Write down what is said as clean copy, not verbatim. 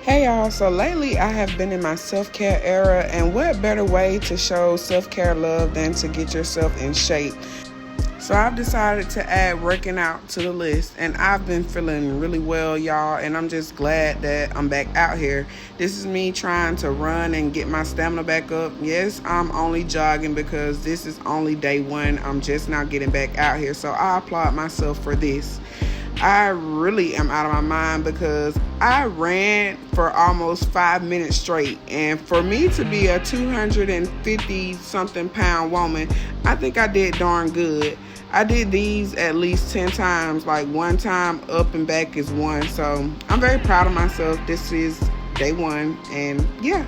Hey y'all, so lately I have been in my self-care era, and what better way to show self-care love than to get yourself in shape? So I've decided to add working out to the list, and I've been feeling really well, y'all, and I'm just glad that I'm back out here. This is me trying to run and get my stamina back up. Yes, I'm only jogging because this is only day one. I'm just now getting back out here, so I applaud myself for this. I really am out of my mind because I ran for almost 5 minutes straight. And for me to be a 250 something pound woman, I think I did darn good. I did these at least 10 times, like one time up and back is one. So I'm very proud of myself. This is day one. And yeah,